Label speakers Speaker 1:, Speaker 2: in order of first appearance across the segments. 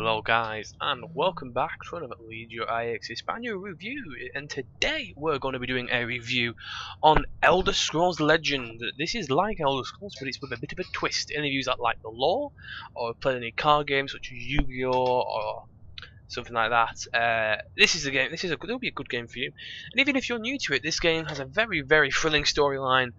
Speaker 1: Hello guys, and welcome back to another Legio IX Hispania review, and today we're going to be doing a review on Elder Scrolls Legend. This is like Elder Scrolls, but it's with a bit of a twist. Any of you that like the lore, or played any card games such as Yu-Gi-Oh! Or something like that, this is a game, it'll be a good game for you. And even if you're new to it, this game has a very thrilling storyline,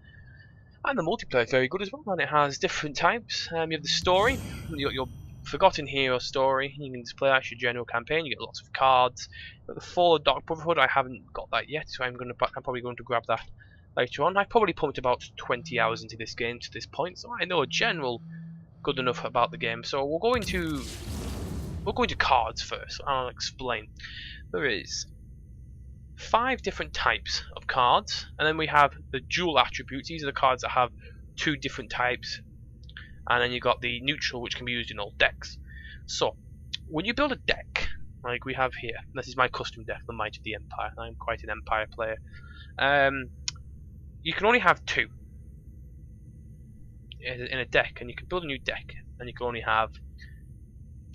Speaker 1: and the multiplayer is very good as well, and it has different types. You have the story, your Forgotten Hero story. You can just play out your general campaign. You get lots of cards. But the Fall of Dark Brotherhood, I haven't got that yet, so I'm probably going to grab that later on. I've probably pumped about 20 hours into this game to this point, so I know a general good enough about the game. So we're going to cards first. I'll explain. There is 5 different types of cards, and then we have the dual attributes. These are the cards that have 2 different types. And then you got the neutral, which can be used in all decks. So, when you build a deck, like we have here, this is my custom deck, the Might of the Empire. I'm quite an Empire player. You can only have 2 in a deck, and you can build a new deck, and you can only have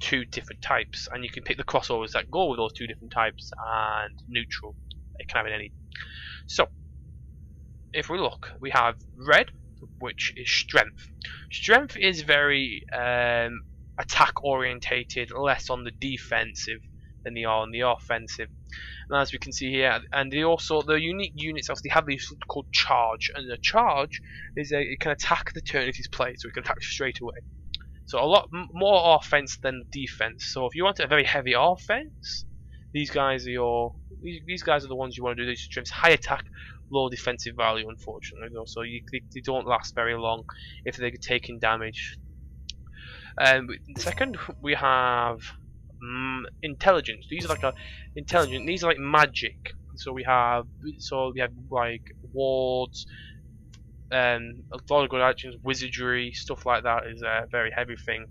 Speaker 1: 2 different types, and you can pick the crossovers that go with those 2 different types, and neutral. It can have any. So, if we look, we have red, which is strength. Strength is very attack orientated, less on the defensive than they are on the offensive. And as we can see here, and the unique units also, they have these called charge, and the charge is it can attack the turn it is played, so it can attack straight away. So a lot more offense than defense. So if you want a very heavy offense, these guys are the ones you want to do. These strengths, high attack, low defensive value, unfortunately, though, so they don't last very long if they're taking damage. Second, we have intelligence. These are These are like magic. So we have like wards, a lot of good actions, wizardry, stuff like that is a very heavy thing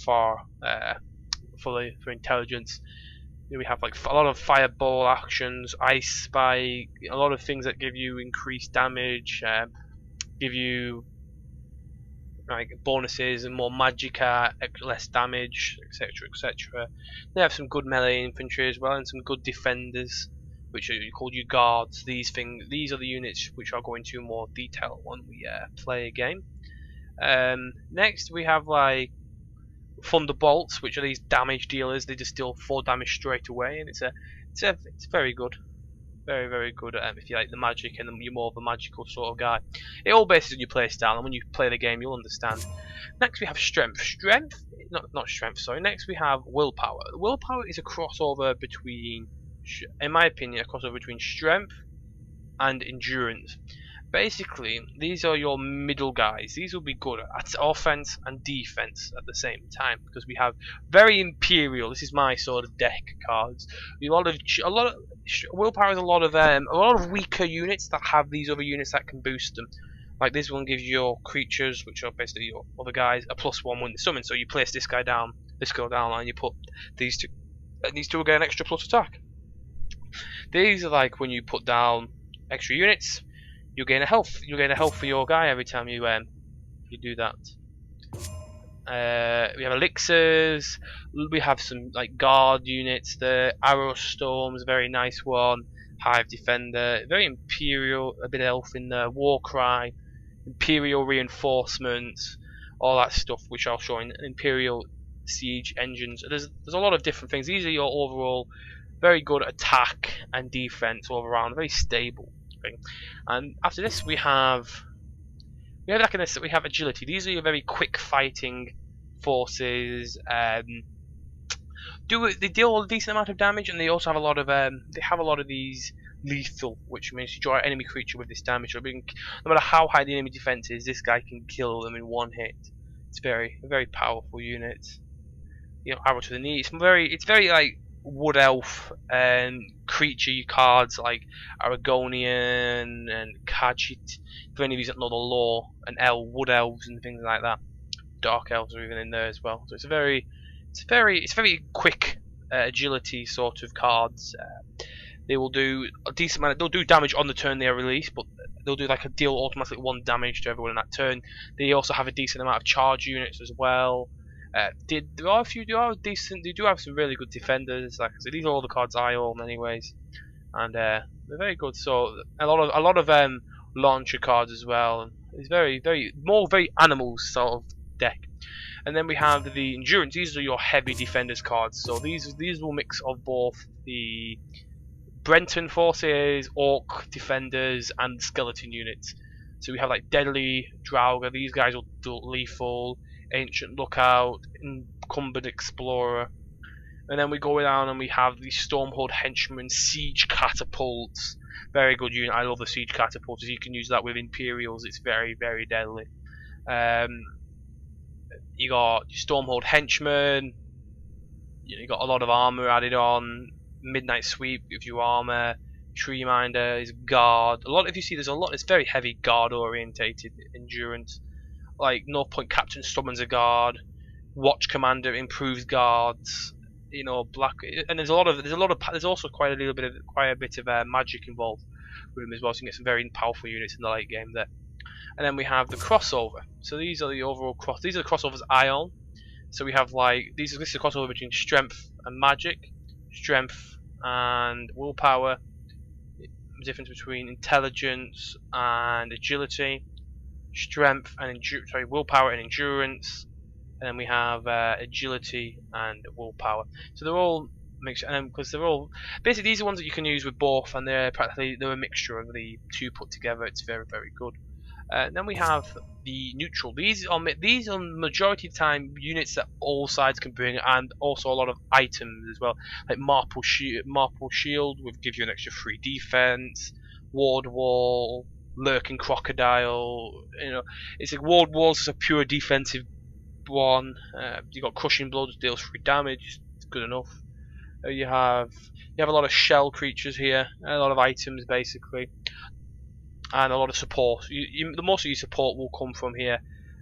Speaker 1: for intelligence. We have like a lot of fireball actions, ice spike, a lot of things that give you increased damage, give you like bonuses and more magicka, less damage, etc. They have some good melee infantry as well, and some good defenders, which are called your guards. These are the units which I'll go into more detail when we play a game. Next we have like Thunderbolts, which are these damage dealers. They just deal 4 damage straight away, and it's very good, very good. If you like the magic and you're more of a magical sort of guy, it all bases on your play style, and when you play the game, you'll understand. Next we have strength. Next we have willpower. Willpower is a crossover between, in my opinion, strength and endurance. Basically, these are your middle guys. These will be good at offense and defense at the same time, because we have very imperial. This is my sort of deck cards. A lot of willpower is a lot of weaker units that have these other units that can boost them. Like this one gives your creatures, which are basically your other guys, a +1 when they summon. So you place this guy down, this girl down, and you put these two, and these two will get an extra plus attack. These are like when you put down extra units. You gain a health. You gain a health for your guy every time you do that. We have elixirs. We have some like guard units. The arrow storms, very nice one. Hive defender, very imperial. A bit of elf in there. War cry, imperial reinforcements, all that stuff, which I'll show in imperial siege engines. There's a lot of different things. These are your overall very good attack and defense all around. Very stable. And after this we have agility. These are your very quick fighting forces. They deal a decent amount of damage, and they also have a lot of these lethal, which means you draw an enemy creature with this damage. So no matter how high the enemy defense is, this guy can kill them in one hit. It's a very powerful unit. You know, arrow to the knee. It's very like wood elf and creature cards like Aragonian and Khajiit. For any of you that know the lore, and wood elves and things like that. Dark elves are even in there as well. So it's very quick agility sort of cards. They will do a decent amount. They'll do damage on the turn they are released, but they'll do like a deal automatically 1 damage to everyone in that turn. They also have a decent amount of charge units as well. There are a few, there are decent, they do have some really good defenders. Like I said, these are all the cards I own anyways, and they're very good. So a lot of launcher cards as well. And it's very animals sort of deck. And then we have the endurance. These are your heavy defenders cards. So these will mix of both the Brenton forces, orc defenders, and skeleton units. So we have like Deadly, Draugr. These guys will do lethal. Ancient Lookout, Incumbent Explorer, and then we go down and we have the Stormhold Henchmen, Siege Catapults. Very good unit. I love the Siege Catapults. You can use that with Imperials. It's very deadly. You got Stormhold Henchmen. You got a lot of armor added on. Midnight Sweep gives you armor. Tree Minder is guard. A lot. If you see, there's a lot. It's very heavy guard orientated endurance. Like North Point Captain summons a guard, Watch Commander improves guards, you know, black, and there's also quite a bit of magic involved with them as well. So you can get some very powerful units in the late game there. And then we have the crossover. So these are the crossovers I own. So we have like this is a crossover between strength and magic, strength and willpower, the difference between intelligence and agility. Strength and willpower and endurance, and then we have agility and willpower. So they're all mixed, because they're all basically these are ones that you can use with both, and they're a mixture of the two put together. It's very good. Then we have the neutral. These are majority of the time units that all sides can bring, and also a lot of items as well, like Marple Shield, which gives you an extra 3 defense, Ward Wall, Lurking Crocodile. You know, it's like Ward Walls is a pure defensive one. You got Crushing Blow, that deals 3 damage. It's good enough. You have a lot of shell creatures here, a lot of items basically, and a lot of support. The most of your support will come from here,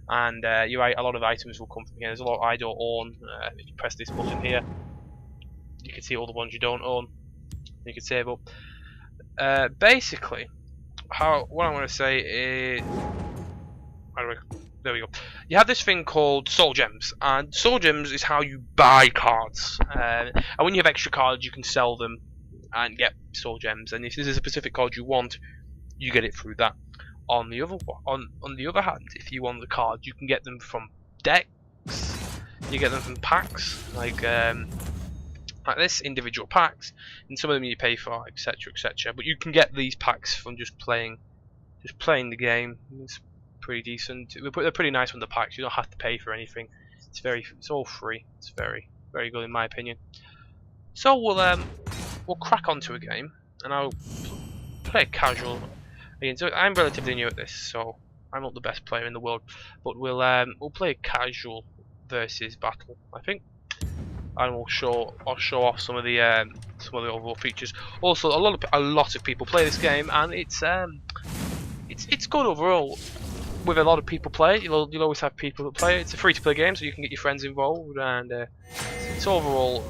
Speaker 1: and you're right, a lot of items will come from here. There's a lot I don't own. If you press this button here, you can see all the ones you don't own. You can save up. Basically, what I'm going to say is, there we go. You have this thing called Soul Gems, and Soul Gems is how you buy cards. And when you have extra cards, you can sell them and get Soul Gems. And if there's a specific card you want, you get it through that. On the other hand, if you want the cards, you can get them from decks. You get them from packs, like this, individual packs, and some of them you pay for, etc, etc. But you can get these packs from just playing the game. It's pretty decent. They're pretty nice on the packs. You don't have to pay for anything. It's all free. It's very good in my opinion. So we'll crack onto a game, and I'll play casual again. So I'm relatively new at this, so I'm not the best player in the world, but we'll play casual versus battle, I think. And I'll show off some of the overall features. Also, a lot of people play this game, and it's good overall. With a lot of people play it, you'll always have people that play it. It's a free-to-play game, so you can get your friends involved, and it's overall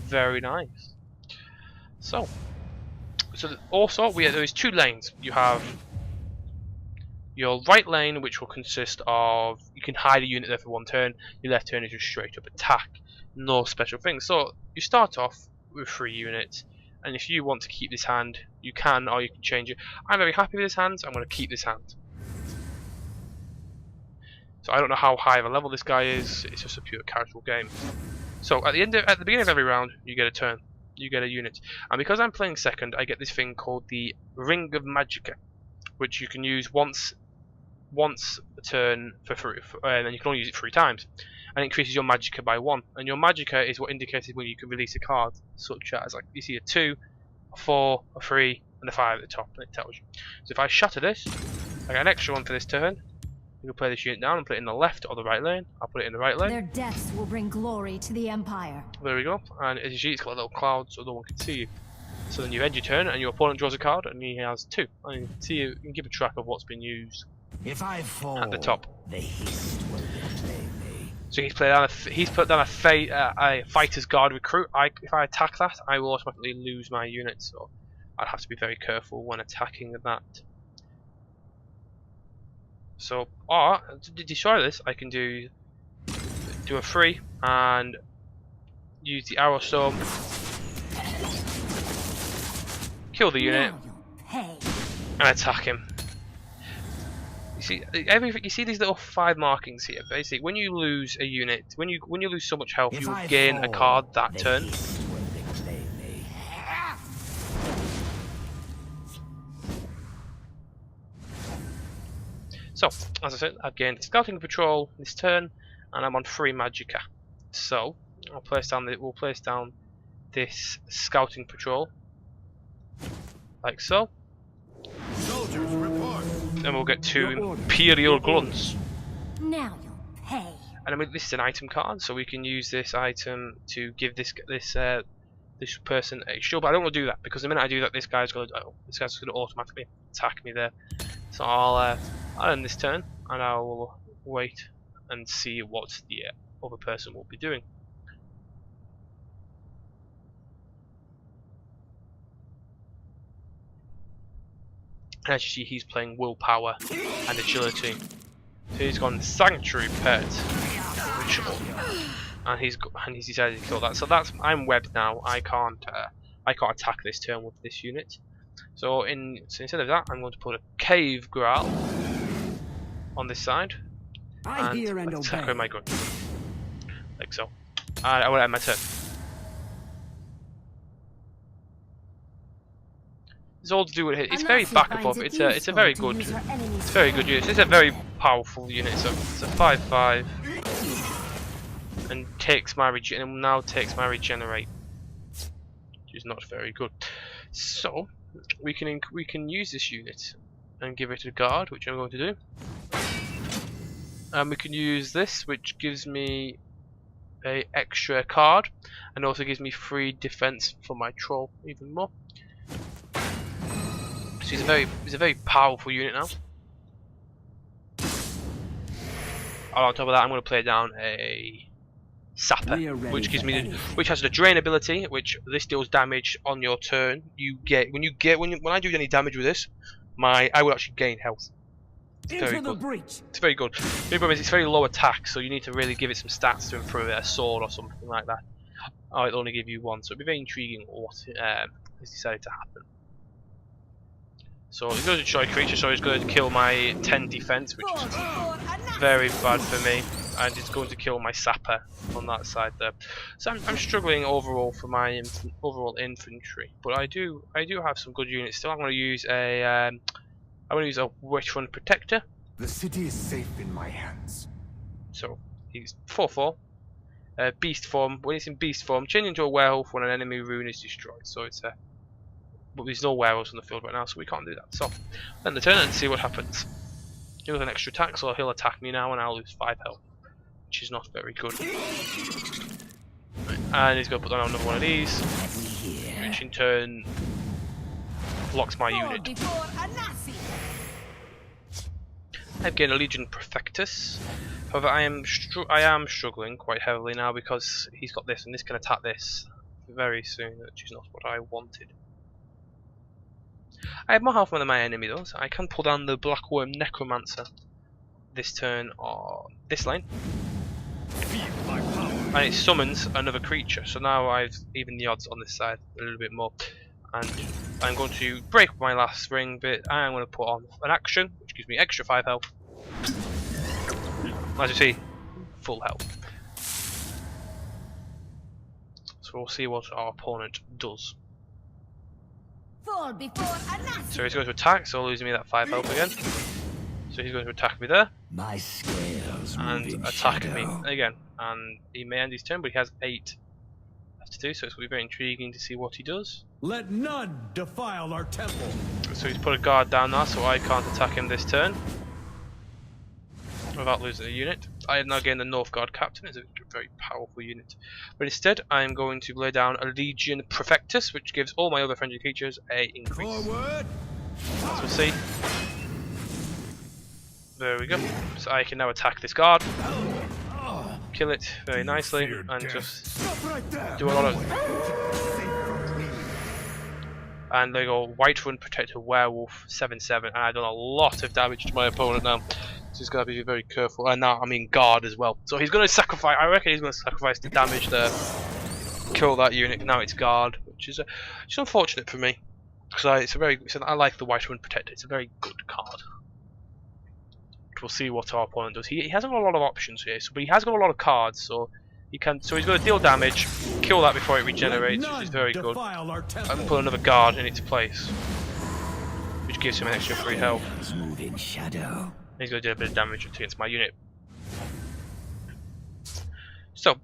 Speaker 1: very nice. So also there's 2 lanes. You have your right lane, which will consist of, you can hide a unit there for 1 turn. Your left turn is just straight up attack. No special things. So you start off with 3 units, and if you want to keep this hand, you can, or you can change it. I'm very happy with this hand, so I'm going to keep this hand. So I don't know how high of a level this guy is. It's just a pure casual game. So at the beginning of every round, you get a turn, you get a unit, and because I'm playing second, I get this thing called the Ring of Magicka, which you can use once a turn for free, and then you can only use it 3 times. And it increases your magicka by 1. And your magicka is what indicates when you can release a card, such as, like, you see a 2, a 4, a 3, and a 5 at the top, and it tells you. So if I shatter this, I get an extra 1 for this turn. You can play this unit down and put it in the left or the right lane. I'll put it in the right lane.
Speaker 2: Their deaths will bring glory to the Empire.
Speaker 1: There we go. And as you see, it's got a little cloud so no one can see you. So then you end your turn, and your opponent draws a card, and he has 2. And you can see, you can keep a track of what's been used.
Speaker 3: If I fall,
Speaker 1: at the top.
Speaker 3: The haste will betray me.
Speaker 1: So he's put down a fighter's guard recruit. If I attack that, I will automatically lose my unit. So I'd have to be very careful when attacking that. So, to destroy this, I can do do a 3 and use the arrow storm. Kill the unit and attack him. You see, you see these little 5 markings here. Basically, when you lose a unit, when you lose so much health, you gain a card that turn. So, as I said, I've gained Scouting Patrol this turn, and I'm on 3 Magicka. So, we'll place down this Scouting Patrol, like so.
Speaker 3: Soldiers report.
Speaker 1: And we'll get 2 Imperial Grunts.
Speaker 2: Now you'll pay.
Speaker 1: And I mean, this is an item card, so we can use this item to give this person a shield. But I don't want to do that because the minute I do that, this guy's going to automatically attack me there. So I'll end this turn, and I will wait and see what the other person will be doing. And as you see, he's playing Willpower and Agility. So he's gone Sanctuary Pet Ritual, and he's decided to kill that. So I'm webbed now. I can't attack this turn with this unit. So instead of that, I'm going to put a Cave Growl on this side and attack with my gun, like so. And I will end my turn. It's all to do with it. It's very backable. It's a very good unit. It's a very powerful unit. So it's a 5/5 and now takes my regenerate, which is not very good. So we can use this unit and give it a guard, which I'm going to do. And we can use this, which gives me a extra card, and also gives me 3 defense for my troll, even more. So he's a very powerful unit now. And on top of that, I'm going to play down a Sapper, which has the drain ability, which this deals damage on your turn. When I do any damage with this, I will actually gain health. It's very good. It's very good. The problem is it's very low attack, so you need to really give it some stats to improve it, a sword or something like that. Oh, it'll only give you 1, so it'll be very intriguing what has decided to happen. So he's going to destroy creature, so he's going to kill my 10 defense, which is very bad for me, and it's going to kill my Sapper on that side there. So I'm struggling overall for my overall infantry, but I do have some good units still. I'm going to use a Witchfront Protector.
Speaker 3: The city is safe in my hands.
Speaker 1: So he's 4/4. Beast form. When it's in beast form, change into a werewolf when an enemy rune is destroyed. So it's a but there's no werewolves on the field right now, so we can't do that. So end the turn and see what happens. He has an extra attack, so he'll attack me now, and I'll lose 5 health, which is not very good. Right. And he's going to put down another one of these, which in turn blocks my unit. I've gained a Legion Perfectus. However, I am struggling quite heavily now because he's got this, and this can attack this very soon, which is not what I wanted. I have more health than my enemy though, so I can pull down the Blackworm Necromancer this turn on this lane. And it summons another creature, so now I've evened the odds on this side a little bit more. And I'm going to break my last ring bit, and I'm going to put on an action, which gives me extra 5 health. As you see, full health. So we'll see what our opponent does. So he's going to attack, so losing me that 5 health again. So he's going to attack me there.
Speaker 3: My scales
Speaker 1: and attack me again. And he may end his turn, but he has 8 left to do, so it's going to be very intriguing to see what he does.
Speaker 3: Let none defile our temple.
Speaker 1: So he's put a guard down there, so I can't attack him this turn without losing a unit. I have now gained the North Guard Captain. It's a very powerful unit. But instead, I'm going to lay down a Legion Perfectus, which gives all my other friendly creatures a increase.
Speaker 3: Forward.
Speaker 1: As we'll see. There we go. So I can now attack this guard, kill it very nicely, and just do a lot of. And they go Whiterun Protector Werewolf 7/7, and I've done a lot of damage to my opponent now. This he's going to be very careful. And now, I mean, guard as well. So he's going to sacrifice. I reckon he's going to sacrifice the damage there, kill that unit. Now it's guard, which is it's unfortunate for me because I like the White One Protector. It's a very good card. We'll see what our opponent does. He hasn't got a lot of options here, but he has got a lot of cards, so he can. So he's going to deal damage, kill that before it regenerates, which is very good, and put another guard in its place, which gives him an extra 3 health. He's going to do a bit of damage against my unit. So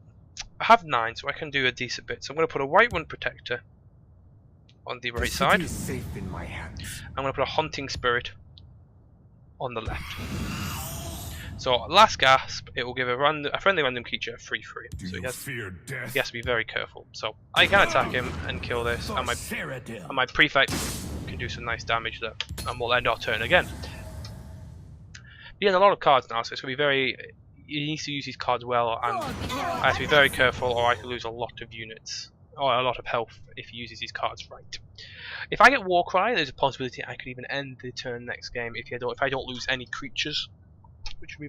Speaker 1: I have 9, so I can do a decent bit. So I'm going to put a White One Protector on the right side. I'm going to put a Haunting Spirit on the left. So last gasp, it will give a friendly random creature a 3/3. So he has to be very careful. So I can attack him and kill this, and my prefect can do some nice damage there, and we'll end our turn again. He has a lot of cards now, so it's going to be very. He needs to use his cards well, and I have to be very careful, or I could lose a lot of units or a lot of health if he uses his cards right. If I get Warcry, there's a possibility I could even end the turn next game if I don't lose any creatures, which would be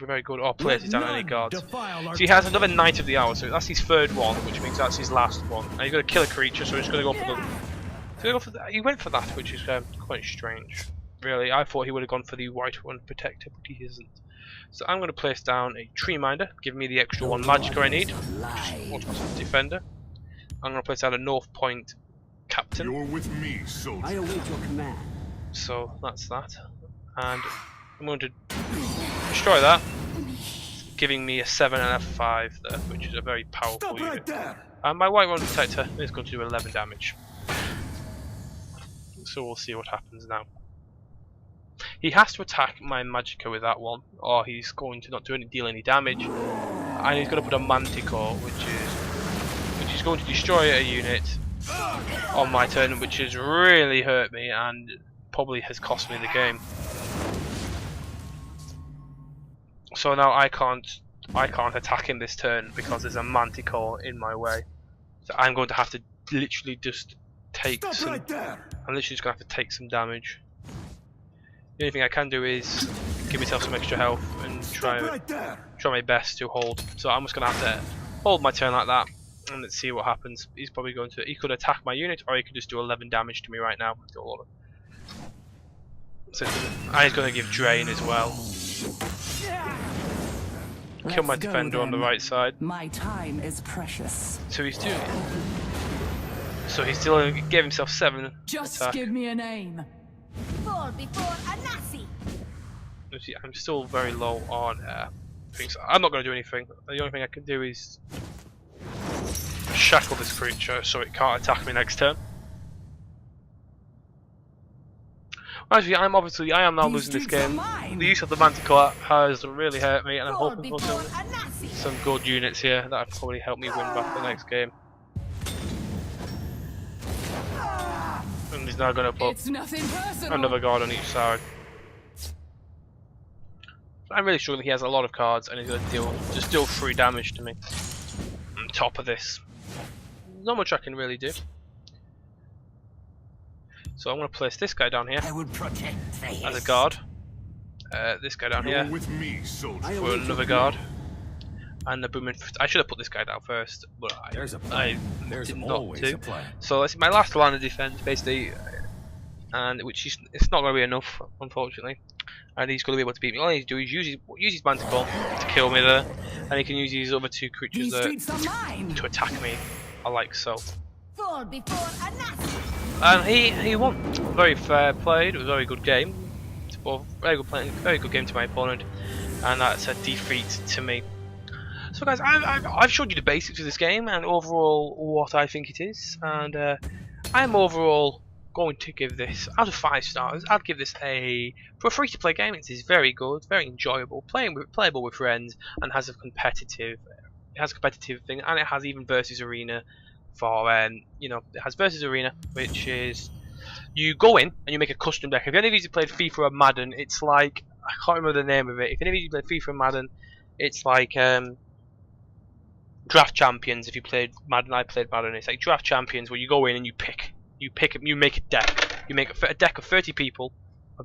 Speaker 1: very good. Or places down any guards. So he has another Knight of the Hour, so that's his 3rd one, which means that's his last one. And he's going to kill a creature, so he's going to go for the. He went for that, which is quite strange. Really, I thought he would have gone for the White One Protector, but he isn't. So I'm going to place down a Tree Minder, give me the extra 1 Magicka I need, which is Defender. I'm going to place down a North Point Captain.
Speaker 3: You're with me, soldier.
Speaker 4: I await your command.
Speaker 1: So that's that, and I'm going to destroy that, giving me a 7 and a 5 there, which is a very powerful unit. And my White One Protector is going to do 11 damage. So we'll see what happens now. He has to attack my Magicka with that one, or he's going to not deal any damage. And he's going to put a Manticore, which is going to destroy a unit on my turn, which has really hurt me and probably has cost me the game. So now I can't attack him this turn because there's a Manticore in my way. So I'm going to have to literally just take some. I'm literally just going to have to take some damage. The only thing I can do is give myself some extra health and try my best to hold. So I'm just going to have to hold my turn like that, and let's see what happens. He's probably going to. He could attack my unit, or he could just do 11 damage to me right now. Do a lot of. So and he's going to give Drain as well. Kill my defender on the right side.
Speaker 4: My time is precious.
Speaker 1: So he's doing it. So he's still going to give himself 7
Speaker 4: Just
Speaker 1: attack.
Speaker 4: give me a name.
Speaker 2: Fall before a Nazi.
Speaker 1: I'm still very low on things. I'm not going to do anything. The only thing I can do is shackle this creature so it can't attack me next turn. Actually, I am now losing this game. The use of the Manticore has really hurt me, and I'm hoping for some good units here that will probably help me win back the next game. And he's now going to put another guard on each side. I'm really sure that he has a lot of cards, and he's going to deal 3 damage to me. On top of this, not much I can really do. So I'm going to place this guy down here as a guard. This guy down here for another guard. And the booming. I should have put this guy down first, but I did not do. So that's my last line of defense, basically, and it's not going to be enough, unfortunately. And he's going to be able to beat me. All he needs to do is use his Manticore to kill me there, and he can use these other 2 creatures there to attack me, like so.
Speaker 2: Fall before a Nazi.
Speaker 1: And he won. Very fair played. It was a very good game. Very good game to my opponent, and that's a defeat to me. So guys, I've showed you the basics of this game and overall what I think it is, and I'm overall going to give this out of 5 stars. I'd give this for a free-to-play game. It is very good, very enjoyable, playable with friends, and has a competitive. It has a competitive thing, and it has even versus arena. For it has versus arena, which is you go in and you make a custom deck. If any of you played FIFA or Madden, it's like I can't remember the name of it. If any of you played FIFA or Madden, it's like Draft Champions. If you played Madden, I played Madden. It's like Draft Champions, where you go in and you make a deck. You make a deck of 30 people,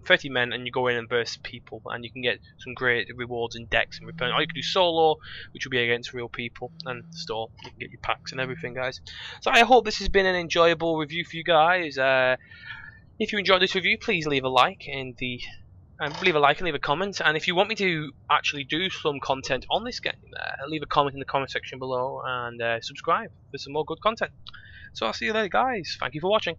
Speaker 1: 30 men, and you go in and verse people, and you can get some great rewards and decks in return. Or you can do solo, which will be against real people, and store. You can get your packs and everything, guys. So I hope this has been an enjoyable review for you guys. If you enjoyed this review, please leave a like and leave a comment. And if you want me to actually do some content on this game, leave a comment in the comment section below, and subscribe for some more good content. So I'll see you later, guys. Thank you for watching.